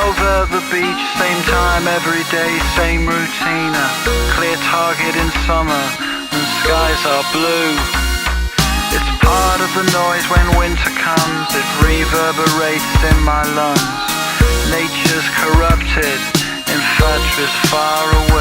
over the beach, same time every day, same routine. A clear target in summer and skies are blue. It's part of the noise when winter comes, it reverberates in my lungs. Nature's corrupted, infatuous, far away.